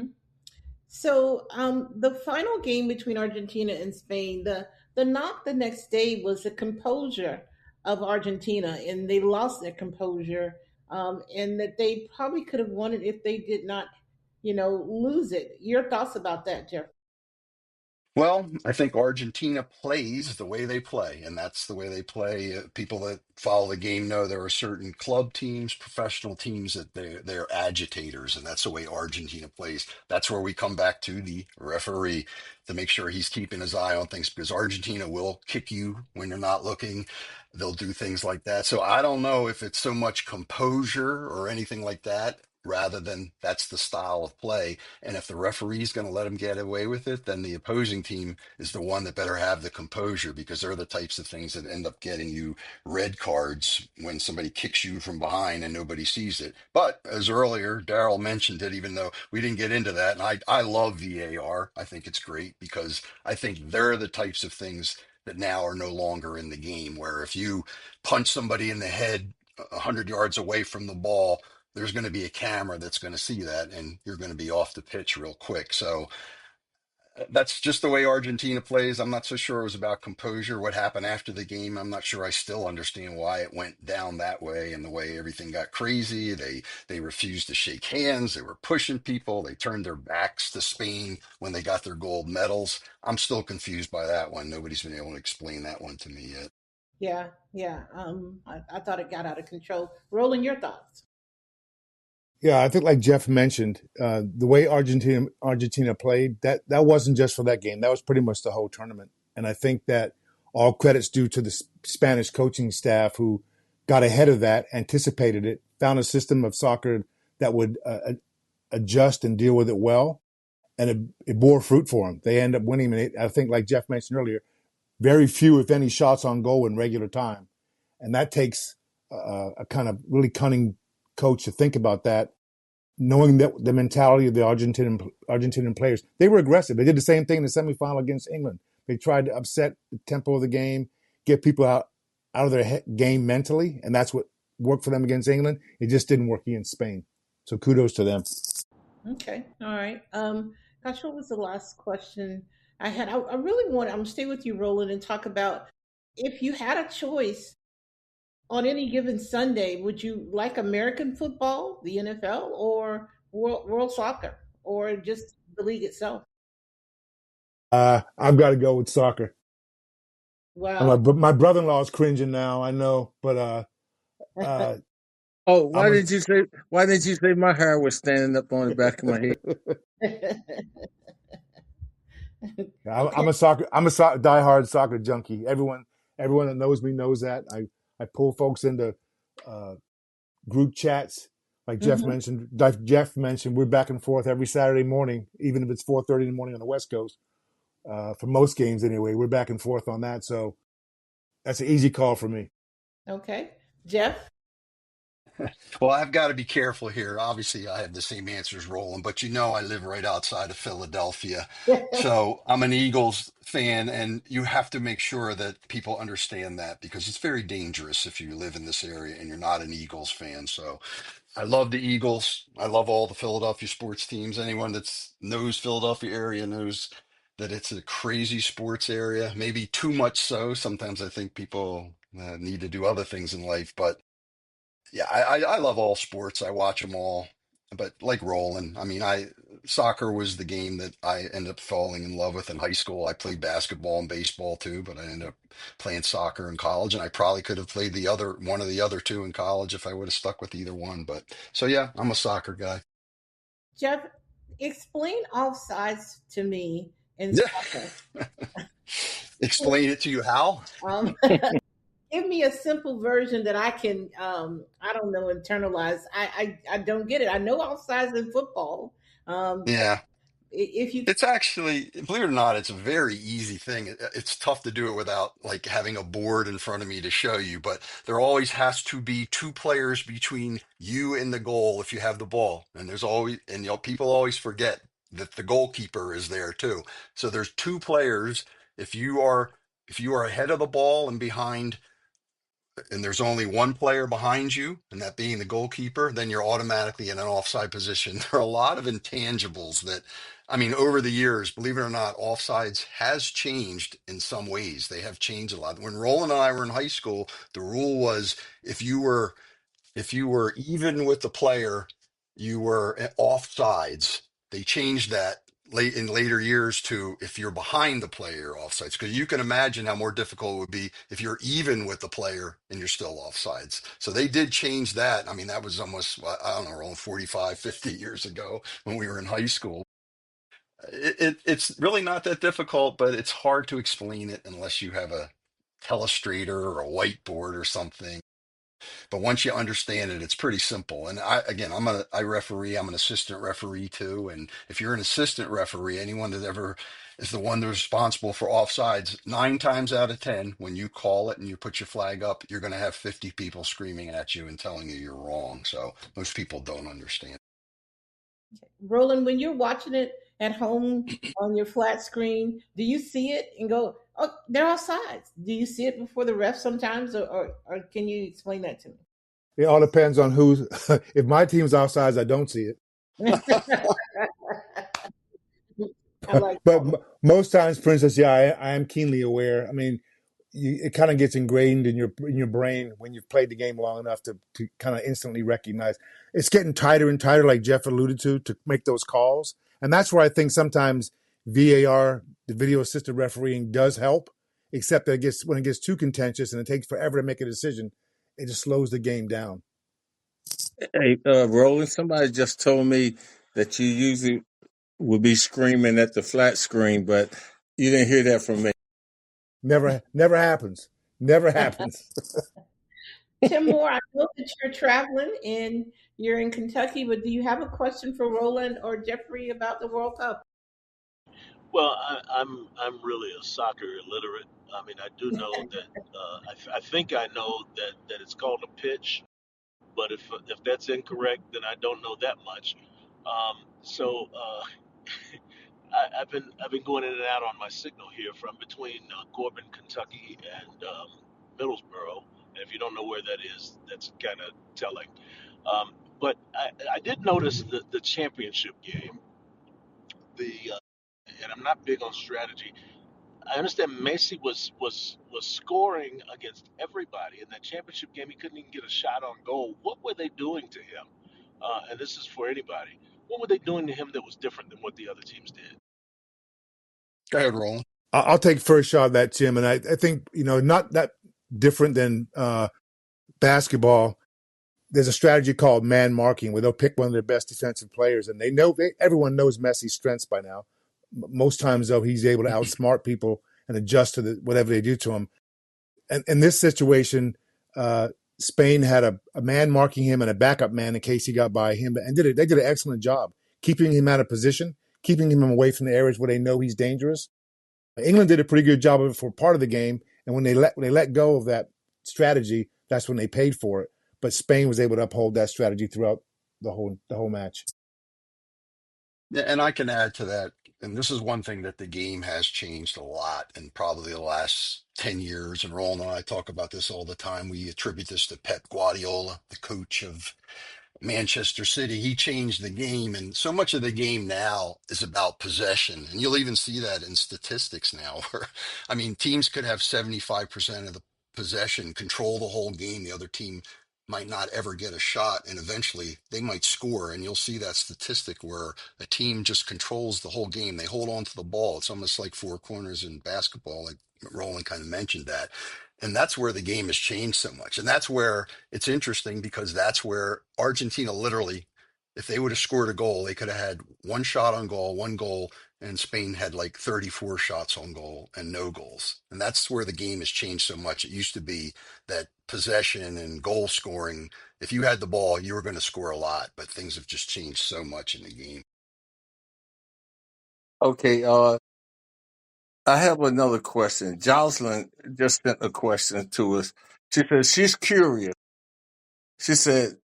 So the final game between Argentina and Spain, the knock the next day was the composure of Argentina, and they lost their composure, and that they probably could have won it if they did not, lose it. Your thoughts about that, Jeff? Well, I think Argentina plays the way they play, and that's the way they play. People that follow the game know there are certain club teams, professional teams that they're agitators, and that's the way Argentina plays. That's where we come back to the referee to make sure he's keeping his eye on things because Argentina will kick you when you're not looking. They'll do things like that. So I don't know if it's so much composure or anything like that, rather than that's the style of play. And if the referee's going to let them get away with it, then the opposing team is the one that better have the composure because they're the types of things that end up getting you red cards when somebody kicks you from behind and nobody sees it. But as earlier, Darrell mentioned it, even though we didn't get into that. And I love VAR. I think it's great because I think they're the types of things that now are no longer in the game, where if you punch somebody in the head 100 yards away from the ball, there's going to be a camera that's going to see that and you're going to be off the pitch real quick. So that's just the way Argentina plays. I'm not so sure it was about composure. What happened after the game, I'm not sure I still understand why it went down that way and the way everything got crazy. They refused to shake hands. They were pushing people. They turned their backs to Spain when they got their gold medals. I'm still confused by that one. Nobody's been able to explain that one to me yet. Yeah, yeah. I thought it got out of control. Roland, your thoughts? Yeah, I think like Jeff mentioned, the way Argentina played, that wasn't just for that game. That was pretty much the whole tournament. And I think that all credits due to the Spanish coaching staff who got ahead of that, anticipated it, found a system of soccer that would adjust and deal with it well, and it bore fruit for them. They end up winning. And I think, like Jeff mentioned earlier, very few, if any, shots on goal in regular time, and that takes a kind of really cunning coach to think about that, knowing that the mentality of the Argentinian players. They were aggressive. They did the same thing in the semifinal against England. They tried to upset the tempo of the game, get people out of their game mentally, and that's what worked for them against England. It just didn't work against Spain. So kudos to them. Okay, all right. Gosh, what was the last question I had? I really want. I'm gonna stay with you, Roland, and talk about if you had a choice on any given Sunday, would you like American football, the NFL, or world soccer, or just the league itself? I've got to go with soccer. And Wow. my brother-in-law is cringing now, I know, but uh, Oh, I'm a why didn't you say my hair was standing up on the back of my head? I'm a diehard soccer junkie. Everyone that knows me knows that. I pull folks into uh, group chats, like Hmm. Jeff mentioned, we're back and forth every Saturday morning, even if it's 4:30 in the morning on the West Coast. For most games, anyway, we're back and forth on that. So that's an easy call for me. Okay, Jeff. Well, I've got to be careful here. Obviously, I have the same answer as Roland, but I live right outside of Philadelphia. So I'm an Eagles fan, and you have to make sure that people understand that because it's very dangerous if you live in this area and you're not an Eagles fan. So I love the Eagles. I love all the Philadelphia sports teams. Anyone that's knows Philadelphia area knows that it's a crazy sports area, maybe too much so. Sometimes I think people need to do other things in life, but yeah, I love all sports. I watch them all. But like Roland, I mean, soccer was the game that I ended up falling in love with in high school. I played basketball and baseball too, but I ended up playing soccer in college, and I probably could have played one of the other two in college if I would have stuck with either one. But so yeah, I'm a soccer guy. Jeff, explain offsides to me in Yeah. soccer. Explain it to you how? Um, give me a simple version that I can, I don't know, internalize. I don't get it. I know offsides in football. But Yeah. if you, It's actually, believe it or not, it's a very easy thing. It's tough to do it without like having a board in front of me to show you, but there always has to be two players between you and the goal if you have the ball. And there's always, and people always forget that the goalkeeper is there too. So there's two players. If you are if you are ahead of the ball and behind and there's only one player behind you, and that being the goalkeeper, then you're automatically in an offside position. There are a lot of intangibles that, I mean, over the years, believe it or not, offsides has changed in some ways. They have changed a lot. When Roland and I were in high school, the rule was if you were if you were even with the player, you were off sides. They changed that late in later years to if you're behind the player, offsides. Because you can imagine how more difficult it would be if you're even with the player and you're still offsides. So they did change that. I mean, that was almost, I don't know, around 45, 50 years ago when we were in high school. It's really not that difficult, but it's hard to explain it unless you have a telestrator or a whiteboard or something. But once you understand it, it's pretty simple. And I referee. I'm an assistant referee too. And if you're an assistant referee, anyone that ever is the one that's responsible for offsides, 9 times out of 10, when you call it and you put your flag up, you're going to have 50 people screaming at you and telling you you're wrong. So most people don't understand. Roland, when you're watching it at home on your flat screen, do you see it and go, "Oh, they're offsides"? Do you see it before the ref sometimes, or can you explain that to It all depends on who's. If my team's offsides, I don't see it. me? I like But that one. most times, for instance, yeah, I am keenly aware. I mean, it kind of gets ingrained in your brain when you've played the game long enough to kind of instantly recognize. It's getting tighter and tighter, like Jeff alluded to make those calls. And that's where I think sometimes VAR, the video assisted refereeing, does help. Except that when it gets too contentious and it takes forever to make a decision, it just slows the game down. Hey, Roland, somebody just told me that you usually will be screaming at the flat screen, but you didn't hear that from me. Never happens. Never happens. Tim Moore, I know that you're traveling and you're in Kentucky, but do you have a question for Roland or Jeffrey about the World Cup? Well, I'm really a soccer illiterate. I mean, I do know that I think I know that it's called a pitch, but if that's incorrect, then I don't know that much. I've been going in and out on my signal here from between Corbin, Kentucky, and Middlesboro. And if you don't know where that is, that's kind of telling. But I did notice the championship game. And I'm not big on strategy. I understand Messi was scoring against everybody in that championship game. He couldn't even get a shot on goal. What were they doing to him? And this is for anybody. What were they doing to him that was different than what the other teams did? Go ahead, Roland. I'll take first shot at that, Jim. And I think, not that different than basketball. There's a strategy called man marking where they'll pick one of their best defensive players. And everyone knows Messi's strengths by now. Most times, though, he's able to outsmart people and adjust to whatever they do to him. And in this situation, Spain had a man marking him and a backup man in case he got by him. And they did an excellent job keeping him out of position, keeping him away from the areas where they know he's dangerous. England did a pretty good job of it for part of the game, and when they let go of that strategy, that's when they paid for it. but Spain was able to uphold that strategy throughout the whole match. Yeah, and I can add to that. And this is one thing that the game has changed a lot in probably the last 10 years. And Roland and I talk about this all the time. We attribute this to Pep Guardiola, the coach of Manchester City. He changed the game, and so much of the game now is about possession. And you'll even see that in statistics now, where, I mean, teams could have 75% of the possession, control the whole game. The other team might not ever get a shot, and eventually they might score. And you'll see that statistic where a team just controls the whole game. They hold on to the ball. It's almost like four corners in basketball, like Roland kind of mentioned that. And that's where the game has changed so much. And that's where it's interesting because that's where Argentina literally, if they would have scored a goal, they could have had one shot on goal, one goal, and Spain had like 34 shots on goal and no goals. And that's where the game has changed so much. It used to be that possession and goal scoring, if you had the ball, you were going to score a lot, but things have just changed so much in the game. Okay, I have another question. Jocelyn just sent a question to us. She said she's curious. She said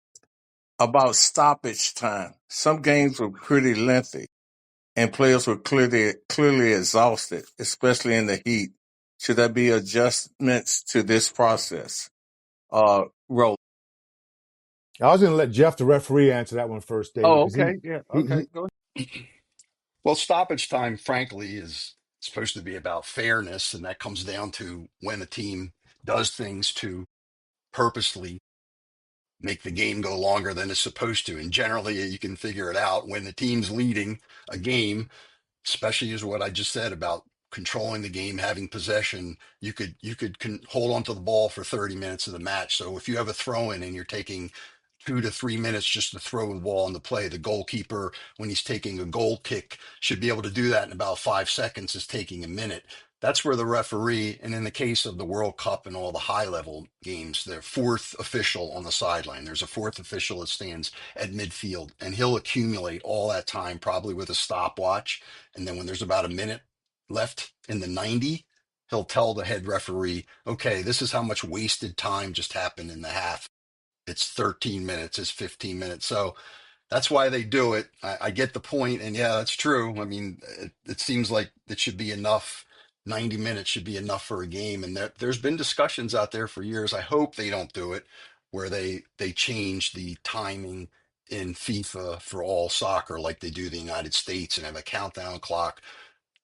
about stoppage time. Some games were pretty lengthy and players were clearly exhausted, especially in the heat. Should there be adjustments to this process? Roll. I was going to let Jeff, the referee, answer that one first, David, Oh, because okay. Yeah. Okay. he Go Well, stoppage time, frankly, is supposed to be about fairness, and that comes down to when a team does things to purposely make the game go longer than it's supposed to. And generally, you can figure it out when the team's leading a game, especially as what I just said about controlling the game, having possession. You could hold on to the ball for 30 minutes of the match. So if you have a throw in and you're taking 2 to 3 minutes just to throw the ball into play, the goalkeeper, when he's taking a goal kick, should be able to do that in about 5 seconds, is taking a minute. That's where the referee, and in the case of the World Cup and all the high level games, the fourth official on the sideline, there's a fourth official that stands at midfield, and he'll accumulate all that time, probably with a stopwatch. And then when there's about a minute left in the 90, he'll tell the head referee, okay, this is how much wasted time just happened in the half. It's 13 minutes, it's 15 minutes. So that's why they do it. I get the point, and yeah, that's true. I mean, it seems like it should be enough. 90 minutes should be enough for a game, and there's been discussions out there for years. I hope they don't do it where they change the timing in FIFA for all soccer like they do the United States and have a countdown clock,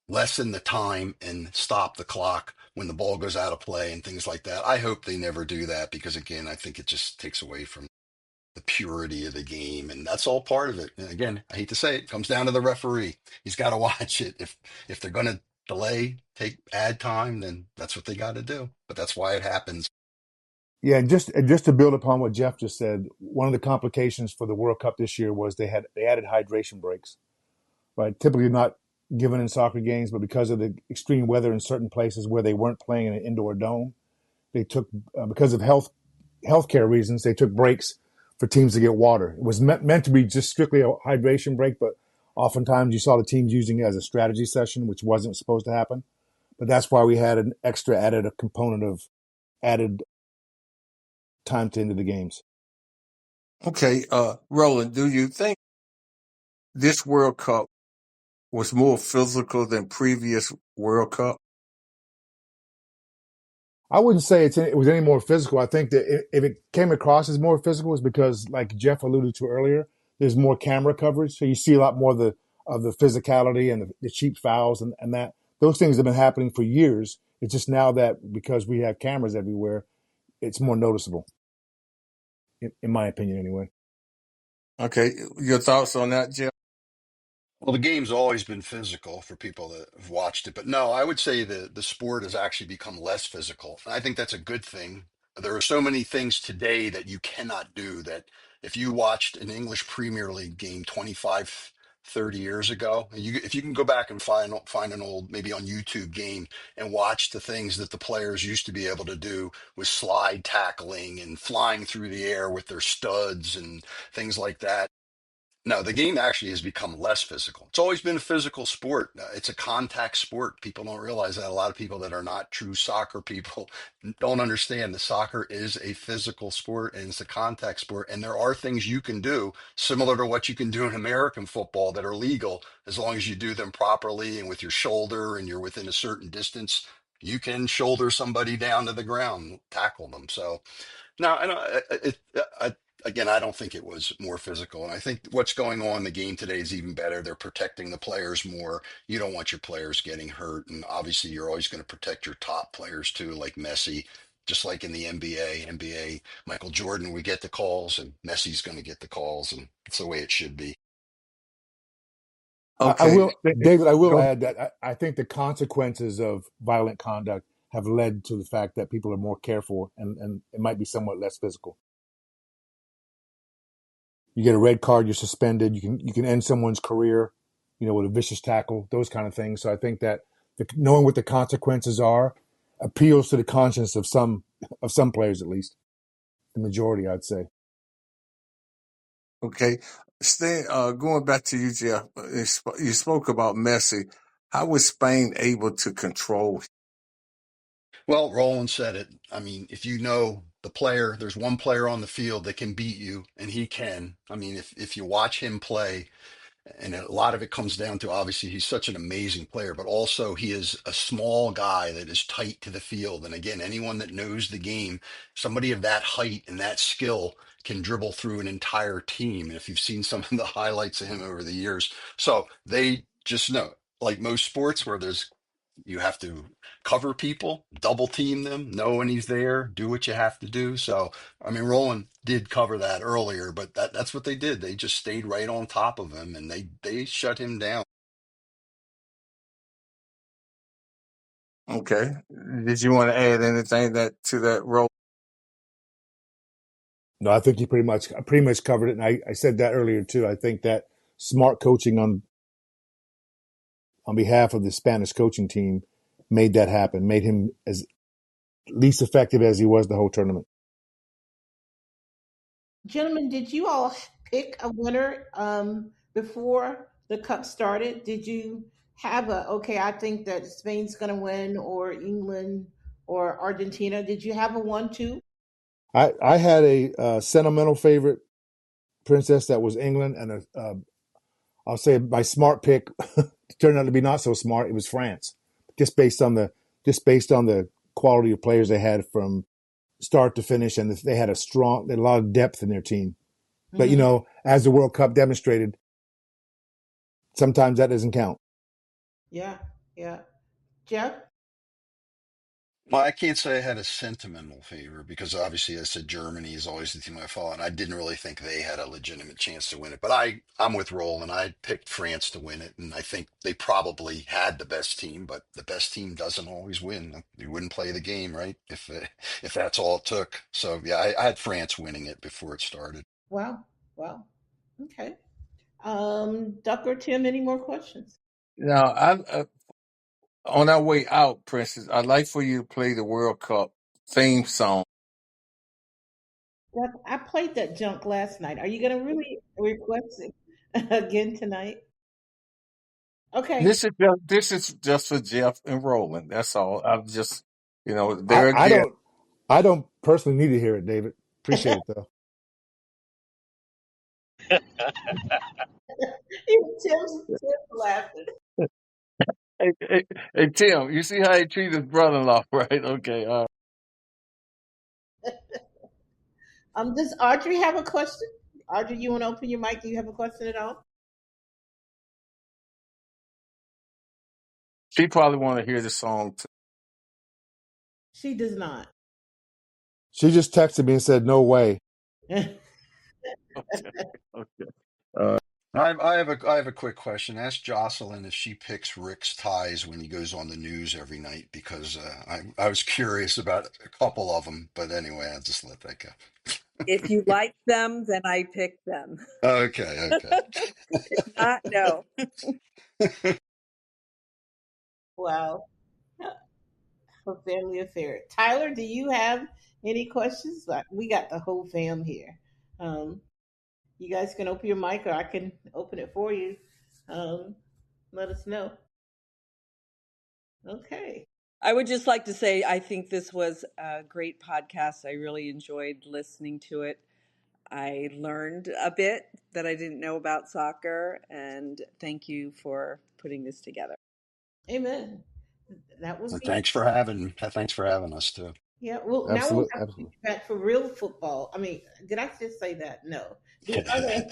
lessen the time and stop the clock when the ball goes out of play and things like that. I hope they never do that because again, I think it just takes away from the purity of the game, and that's all part of it. And again, I hate to say it, comes down to the referee. He's got to watch it. If they're going to delay, add time, then that's what they got to do. But that's why it happens. Yeah, and just to build upon what Jeff just said, one of the complications for the World Cup this year was they added hydration breaks, right? Typically not given in soccer games, but because of the extreme weather in certain places where they weren't playing in an indoor dome, they took because of healthcare reasons, they took breaks for teams to get water. It was meant to be just strictly a hydration break, but oftentimes you saw the teams using it as a strategy session, which wasn't supposed to happen. But that's why we had an extra added a component of added time to into the games. Okay. Roland, do you think this World Cup was more physical than previous World Cup? I wouldn't say it was any more physical. I think that if it came across as more physical, it's because, like Jeff alluded to earlier, there's more camera coverage, so you see a lot more of the physicality and the cheap fouls and that those things have been happening for years. It's just now that because we have cameras everywhere, it's more noticeable, in my opinion, anyway. Okay. Your thoughts on that, Jeff? Well, the game's always been physical for people that have watched it, but no, I would say the sport has actually become less physical. And I think that's a good thing. There are so many things today that you cannot do that if you watched an English Premier League game 25, 30 years ago, and if you can go back and find an old, maybe on YouTube game and watch the things that the players used to be able to do with slide tackling and flying through the air with their studs and things like that. No, the game actually has become less physical. It's always been a physical sport. It's a contact sport. People don't realize that. A lot of people that are not true soccer people don't understand that soccer is a physical sport and it's a contact sport. And there are things you can do similar to what you can do in American football that are legal as long as you do them properly and with your shoulder and you're within a certain distance. You can shoulder somebody down to the ground, tackle them. So, no, I don't. Again, I don't think it was more physical, and I think what's going on in the game today is even better. They're protecting the players more. You don't want your players getting hurt, and obviously, you're always going to protect your top players too, like Messi. Just like in the NBA, Michael Jordan, we get the calls, and Messi's going to get the calls, and it's the way it should be. I Okay. will, David. I will Go. add that I think the consequences of violent conduct have led to the fact that people are more careful and it might be somewhat less physical. You get a red card, you're suspended. You can end someone's career, with a vicious tackle, those kind of things. So I think that knowing what the consequences are appeals to the conscience of some players, at least the majority, I'd say. Okay. Going back to you, Jeff, you spoke about Messi. How was Spain able to control? Well, Roland said it. I mean, if you know the player, there's one player on the field that can beat you, and he can. I mean, if you watch him play. And a lot of it comes down to obviously he's such an amazing player, but also he is a small guy that is tight to the field. And again, anyone that knows the game, somebody of that height and that skill can dribble through an entire team. And if you've seen some of the highlights of him over the years, so they just know, like most sports where you have to cover people, double team them, know when he's there, do what you have to do. So, I mean, Roland did cover that earlier, but that's what they did. They just stayed right on top of him and they shut him down. Okay. Did you want to add anything to that role? No, I think you pretty much covered it, and I said that earlier too. I think that smart coaching on behalf of the Spanish coaching team made that happen, made him as least effective as he was the whole tournament. Gentlemen, did you all pick a winner before the cup started? Did you have okay, I think that Spain's going to win, or England, or Argentina? Did you have a 1-2? I had a sentimental favorite princess that was England, and I'll say my smart pick turned out to be not so smart. It was France, just based on the quality of players they had from start to finish, and they had a lot of depth in their team. But Hmm. as the World Cup demonstrated, sometimes that doesn't count. Yeah, yeah. Jeff? Well, I can't say I had a sentimental favor because obviously I said Germany is always the team I follow, and I didn't really think they had a legitimate chance to win it. But I'm with Roland. I picked France to win it, and I think they probably had the best team, but the best team doesn't always win. You wouldn't play the game, right? If that's all it took. So yeah, I had France winning it before it started. Wow, wow. Okay. Duck or Tim, any more questions? Now, on our way out, Princess, I'd like for you to play the World Cup theme song. Duck, I played that junk last night. Are you going to really request it again tonight? Okay. This is just for Jeff and Roland. That's all. I'm just, I, there I again. don't I don't personally need to hear it, David. Appreciate it though. Tim's laughing. Hey, Tim, you see how he treated his brother-in-law, right? Okay. Does Audrey have a question? Audrey, you want to open your mic? Do you have a question at all? She probably want to hear the song too. She does not. She just texted me and said, "No way." Okay. Okay. Uh, I have a quick question. Ask Jocelyn if she picks Rick's ties when he goes on the news every night because I was curious about a couple of them, but anyway, I'll just let that go. If you like them, then I pick them. Okay, If not, no. Wow. A family affair. Tyler, do you have any questions? We got the whole fam here. Um, You guys can open your mic, or I can open it for you. Let us know. Okay. I would just like to say I think this was a great podcast. I really enjoyed listening to it. I learned a bit that I didn't know about soccer, and thank you for putting this together. Amen. That would And be thanks for having us too. yeah. Well, now we'll Absolutely, have to get absolutely. you back for real football. I mean, did I just say that? No. The other,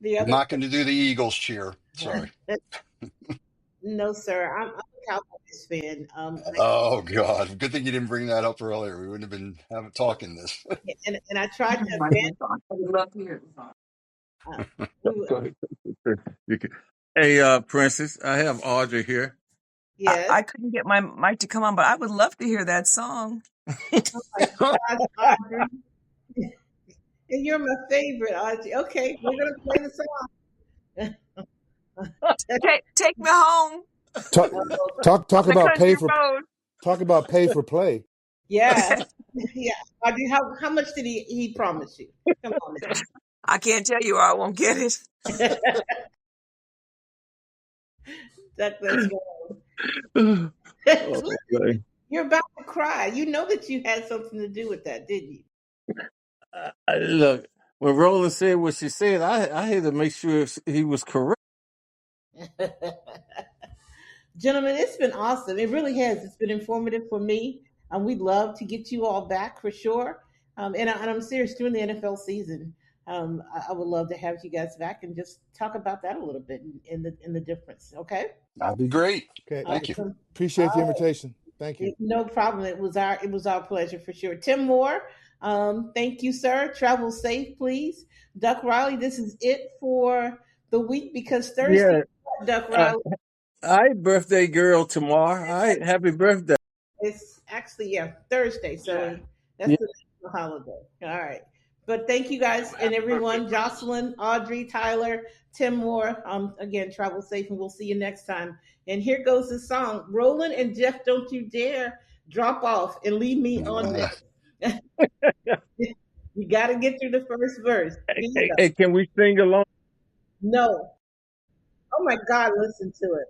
the I'm other. not going to do the Eagles cheer. Sorry. No, sir. I'm a Cowboys fan. Oh God! Good thing you didn't bring that up earlier. We wouldn't have been talking this. And I tried to My abandon. thoughts. I would love to hear it. Uh, we, Go ahead. You can- Hey, Princess, I have Audrey here. yes. I couldn't get my mic to come on, but I would love to hear that song. Oh my gosh, Audrey. And you're my favorite, Audrey. Okay, we're gonna play the song. Take me home Talk, on talk the about country road. pay for play. Yeah, yeah. Audrey, how much did he promise you? Come on I can't tell you or I won't get it. now. Let's go. Oh, Look, man. you're about to cry. You know that you had something to do with that, didn't Look, when Roland said what she said, I had to make sure he was correct. you? Gentlemen, it's been awesome. It really has. It's been informative for me. We'd love to get you all back for sure. And I'm serious, during the NFL season, I would love to have you guys back and just talk about that a little bit in the difference. Okay. That'd be great. Okay, Thank you. Awesome. appreciate the invitation. Thank you. No problem. It was our pleasure for sure. Tim Moore, thank you, sir. Travel safe, please. Duck Riley, this is it for the week because Thursday, Yeah. Duck Uh, Riley. all right, birthday girl tomorrow. All right, happy birthday. It's actually Thursday, so that's Yeah. the national holiday. All right, but thank you guys and everyone, Jocelyn, Audrey, Tyler, Tim Moore. Again, travel safe, and we'll see you next time. And here goes the song, Roland and Jeff. Don't you dare drop off and leave me on this. You got to get through the first verse. Here you Hey, go. hey, can we sing along? No, oh my God, listen to it.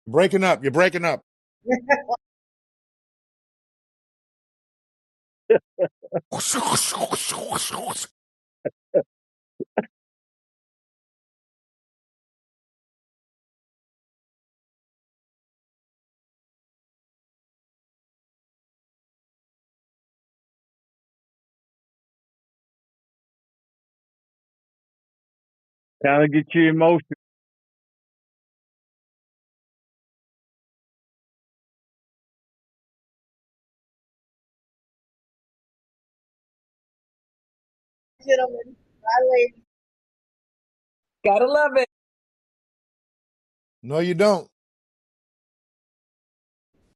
Breaking up. You're breaking up. Kind of get you emotional. Gentlemen, bye, ladies. Gotta love it. No, you don't.